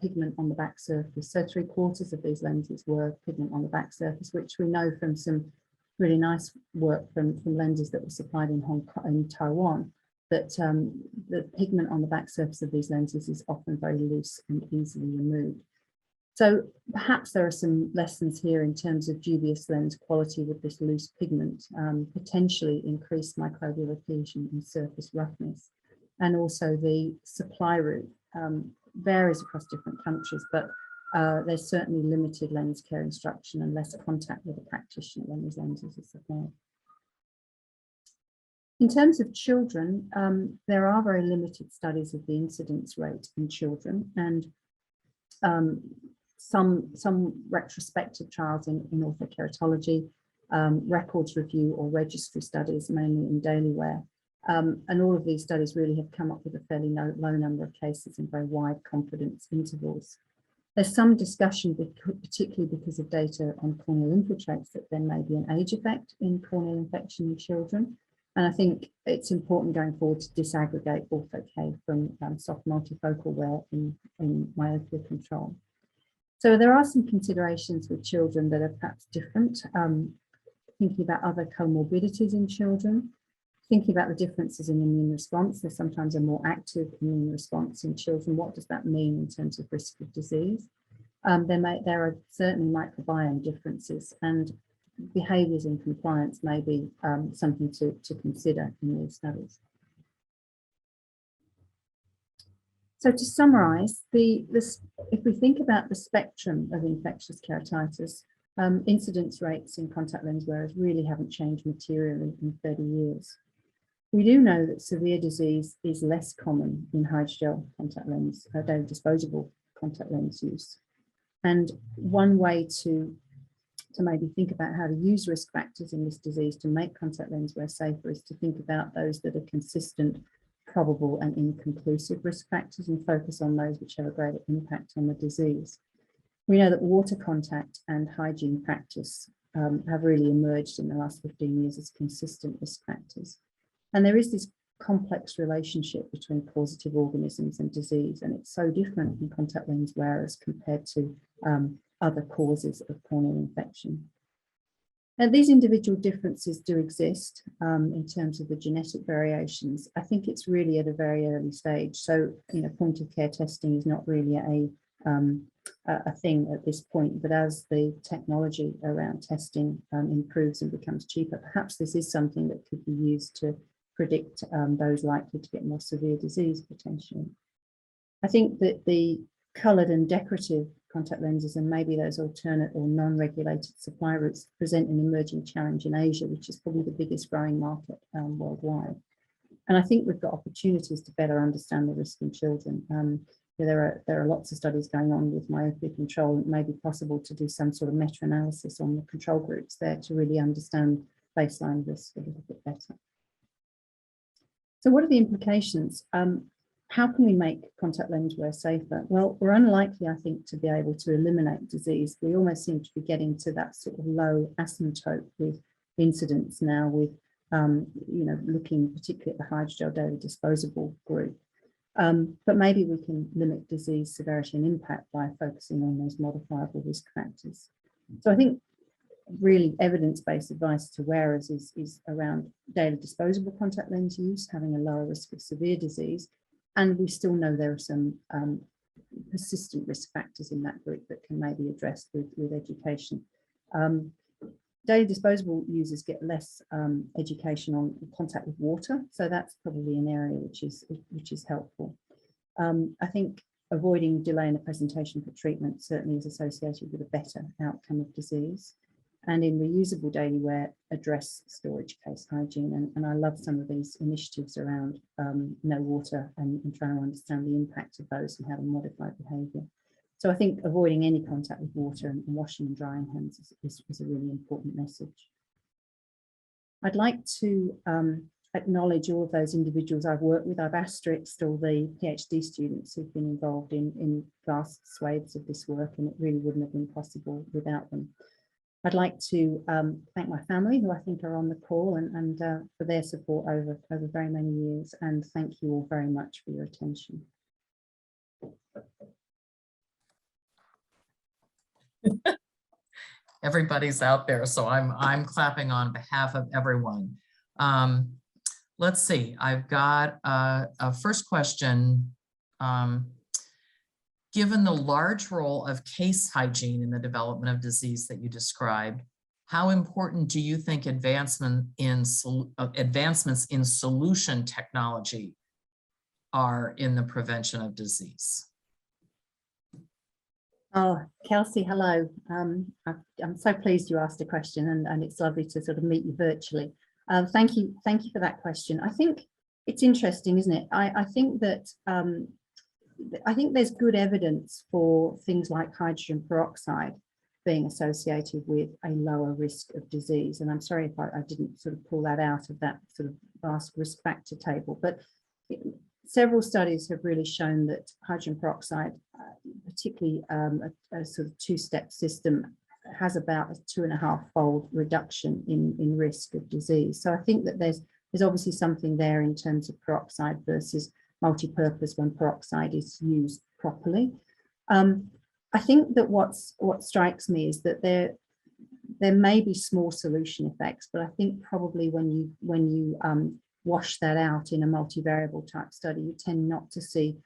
pigment on the back surface. So 3/4 of these lenses were pigment on the back surface, which we know from some really nice work from lenses that were supplied in Taiwan, that the pigment on the back surface of these lenses is often very loose and easily removed. So perhaps there are some lessons here in terms of dubious lens quality with this loose pigment, potentially increased microbial adhesion and surface roughness. And also the supply route varies across different countries, but there's certainly limited lens care instruction and less contact with a practitioner when these lenses are supplied. In terms of children, there are very limited studies of the incidence rate in children, and some retrospective trials in orthokeratology, records review or registry studies, mainly in daily wear. And all of these studies really have come up with a fairly low number of cases and very wide confidence intervals. There's some discussion, particularly because of data on corneal infiltrates, that there may be an age effect in corneal infection in children. And I think it's important going forward to disaggregate ortho-K from soft multifocal wear in myopia control. So there are some considerations with children that are perhaps different. Thinking about other comorbidities in children, thinking about the differences in immune response. There's sometimes a more active immune response in children. What does that mean in terms of risk of disease? There are certainly microbiome differences, and behaviours in compliance may be something to consider in these studies. So to summarise, if we think about the spectrum of infectious keratitis, incidence rates in contact lens wearers really haven't changed materially in 30 years. We do know that severe disease is less common in hydrogel contact lens, daily disposable contact lens use. And one way to maybe think about how to use risk factors in this disease to make contact lens wear safer is to think about those that are consistent, probable and inconclusive risk factors and focus on those which have a greater impact on the disease. We know that water contact and hygiene practice have really emerged in the last 15 years as consistent risk factors. And there is this complex relationship between causative organisms and disease, and it's so different in contact lens wearers compared to other causes of corneal infection. Now, these individual differences do exist in terms of the genetic variations. I think it's really at a very early stage. So, point of care testing is not really a thing at this point, but as the technology around testing improves and becomes cheaper, perhaps this is something that could be used to predict those likely to get more severe disease potentially. I think that the coloured and decorative contact lenses and maybe those alternate or non-regulated supply routes present an emerging challenge in Asia, which is probably the biggest growing market worldwide. And I think we've got opportunities to better understand the risk in children. There are lots of studies going on with myopia control. It may be possible to do some sort of meta-analysis on the control groups there to really understand baseline risk a little bit better. So what are the implications? How can we make contact lens wear safer? Well, we're unlikely, I think, to be able to eliminate disease. We almost seem to be getting to that sort of low asymptote with incidence now with, looking particularly at the hydrogel daily disposable group. But maybe we can limit disease severity and impact by focusing on those modifiable risk factors. So I think really evidence-based advice to wearers is around daily disposable contact lens use, having a lower risk of severe disease. And we still know there are some persistent risk factors in that group that can maybe be addressed with education. Daily disposable users get less education on contact with water, so that's probably an area which is helpful. I think avoiding delay in the presentation for treatment certainly is associated with a better outcome of disease. And in reusable daily wear, address storage case hygiene. And I love some of these initiatives around no water and trying to understand the impact of those and how to modify behaviour. So I think avoiding any contact with water and washing and drying hands is a really important message. I'd like to acknowledge all of those individuals I've worked with. I've asterisked all the PhD students who've been involved in vast swathes of this work, and it really wouldn't have been possible without them. I'd like to thank my family, who I think are on the call, and for their support over very many years, and thank you all very much for your attention.
Everybody's out there, so I'm clapping on behalf of everyone. Let's see, I've got a first question. Given the large role of case hygiene in the development of disease that you described, how important do you think advancements in solution technology are in the prevention of disease?
Oh, Kelsey, hello. I'm so pleased you asked a question, and it's lovely to sort of meet you virtually. Thank you for that question. I think it's interesting, isn't it? I think that I think there's good evidence for things like hydrogen peroxide being associated with a lower risk of disease. And I'm sorry if I didn't sort of pull that out of that sort of vast risk factor table, but several studies have really shown that hydrogen peroxide, particularly a sort of two-step system, has about a 2.5-fold reduction in risk of disease. So I think that there's obviously something there in terms of peroxide versus multi-purpose when peroxide is used properly. I think that what strikes me is that there may be small solution effects, but I think probably when you wash that out in a multivariable type study, you tend not to see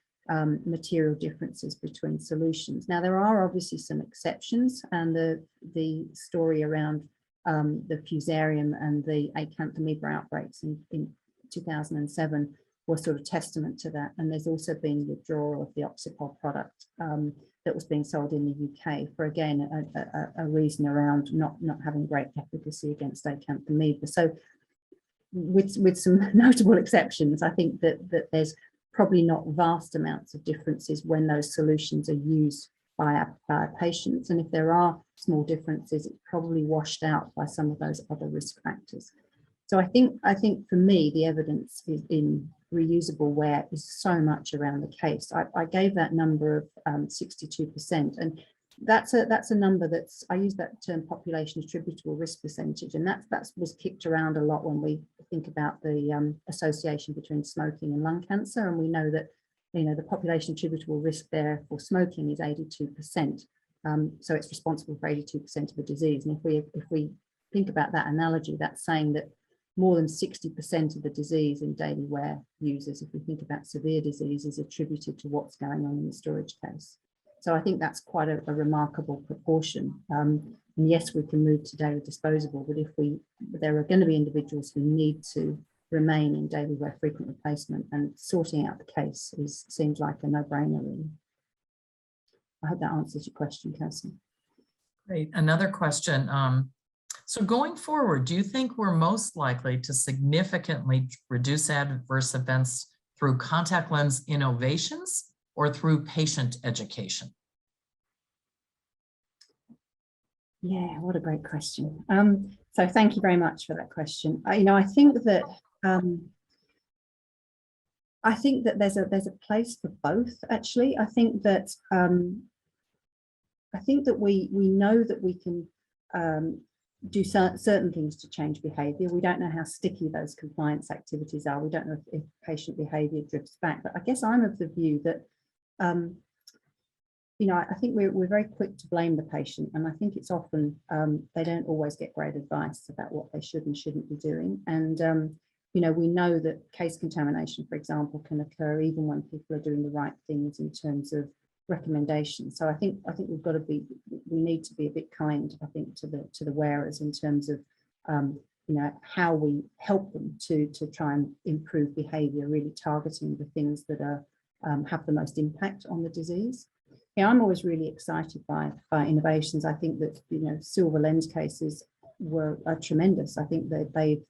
material differences between solutions. Now, there are obviously some exceptions, and the story around the fusarium and the acanthamoeba outbreaks in 2007 was sort of testament to that. And there's also been withdrawal of the Oxipod product that was being sold in the UK for, again, a reason around not having great efficacy against acanthamoeba. So with some notable exceptions, I think that there's probably not vast amounts of differences when those solutions are used by our patients. And if there are small differences, it's probably washed out by some of those other risk factors. So I think for me, the evidence is in reusable wear is so much around the case. I gave that number of 62%, and that's a number that's, I use that term population attributable risk percentage, and that was kicked around a lot when we think about the association between smoking and lung cancer. And we know that, the population attributable risk there for smoking is 82%. So it's responsible for 82% of the disease. And if we think about that analogy, that's saying that more than 60% of the disease in daily wear users, if we think about severe disease, is attributed to what's going on in the storage case. So I think that's quite a remarkable proportion. And yes, we can move to daily disposable, but there are going to be individuals who need to remain in daily wear frequent replacement, and sorting out the case seems like a no-brainer, really. I hope that answers your question, Kelsey.
Great. Another question. So going forward, do you think we're most likely to significantly reduce adverse events through contact lens innovations or through patient education?
Yeah, what a great question. So thank you very much for that question. I think that there's a place for both. Actually, I think that we know that we can do certain things to change behaviour. We don't know how sticky those compliance activities are. We don't know if patient behaviour drifts back. But I guess I'm of the view that, I think we're very quick to blame the patient, and I think it's often they don't always get great advice about what they should and shouldn't be doing. And we know that case contamination, for example, can occur even when people are doing the right things in terms of recommendations. So I think we need to be a bit kind, I think, to the wearers in terms of how we help them to try and improve behaviour, really targeting the things that are have the most impact on the disease. I'm always really excited by innovations. I think that silver lens cases are tremendous. I think that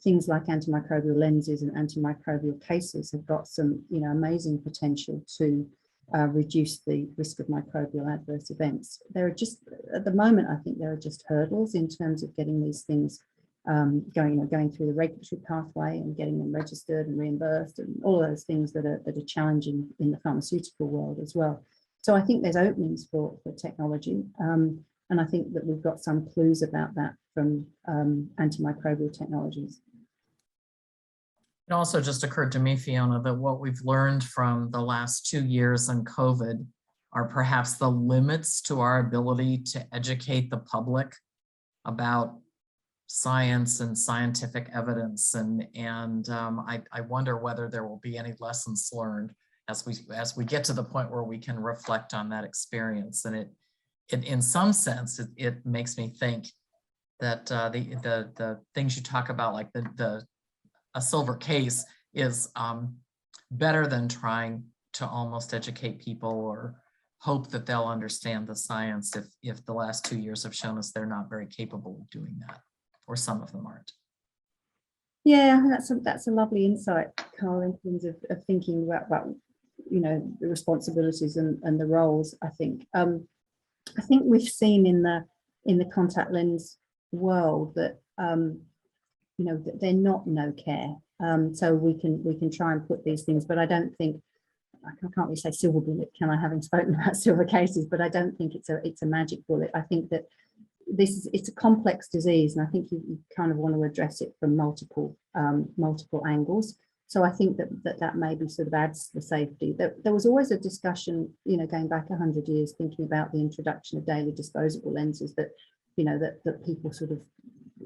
things like antimicrobial lenses and antimicrobial cases have got some amazing potential to reduce the risk of microbial adverse events. There are just, at the moment, I think there are just hurdles in terms of getting these things going through the regulatory pathway and getting them registered and reimbursed, and all of those things that are challenging in the pharmaceutical world as well. So I think there's openings for technology, and I think that we've got some clues about that from antimicrobial technologies.
It also just occurred to me, Fiona, that what we've learned from the last 2 years in COVID are perhaps the limits to our ability to educate the public about science and scientific evidence. And I wonder whether there will be any lessons learned as we get to the point where we can reflect on that experience. And it in some sense, it makes me think that the things you talk about, like a silver case, is better than trying to almost educate people or hope that they'll understand the science if the last 2 years have shown us they're not very capable of doing that, or some of them aren't.
Yeah, that's a lovely insight, Carl, in terms of thinking about the responsibilities and the roles. I think we've seen in the contact lens world that that they're not no care. So we can try and put these things, but I don't think, I can't really say silver bullet, can I, having spoken about silver cases, but I don't think it's a magic bullet. I think that it's a complex disease, and I think you kind of want to address it from multiple angles. So I think that maybe sort of adds to the safety. There was always a discussion, going back 100 years, thinking about the introduction of daily disposable lenses, that that people sort of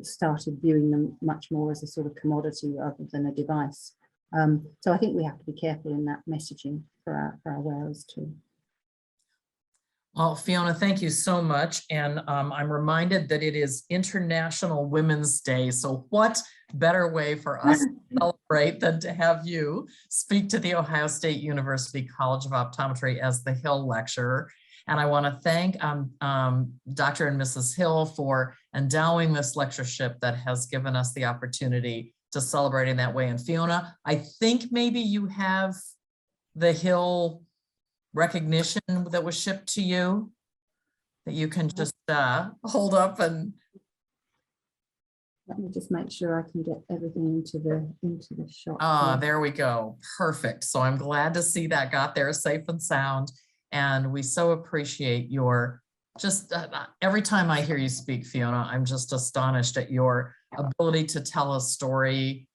started viewing them much more as a sort of commodity rather than a device. So I think we have to be careful in that messaging for our wearers too.
Well, Fiona, thank you so much. And I'm reminded that it is International Women's Day. So what better way for us to celebrate than to have you speak to the Ohio State University College of Optometry as the Hill Lecturer. And I want to thank Dr. and Mrs. Hill for endowing this lectureship that has given us the opportunity to celebrate in that way. And Fiona, I think maybe you have the Hill recognition that was shipped to you that you can just hold up and.
Let me just make sure I can get everything into the shot.
Ah, there we go. Perfect. So I'm glad to see that got there safe and sound. And we so appreciate your just every time I hear you speak, Fiona, I'm just astonished at your ability to tell a story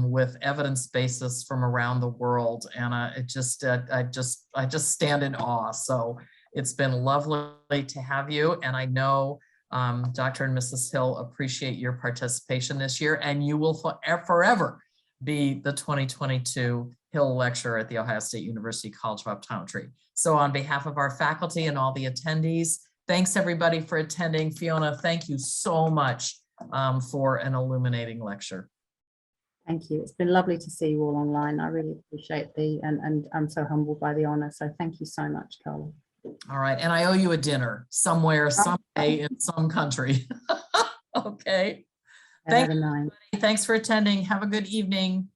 with evidence basis from around the world. And I just stand in awe. So It's been lovely to have you. And I know Dr. and Mrs. Hill appreciate your participation this year, and you will forever be the 2022 Hill Lecturer at The Ohio State University College of Optometry. So on behalf of our faculty and all the attendees, thanks everybody for attending. Fiona, thank you so much for an illuminating lecture.
Thank you. It's been lovely to see you all online. I really appreciate and I'm so humbled by the honor. So thank you so much, Carla.
All right. And I owe you a dinner somewhere, someday in some country. Okay. Thanks for attending. Have a good evening.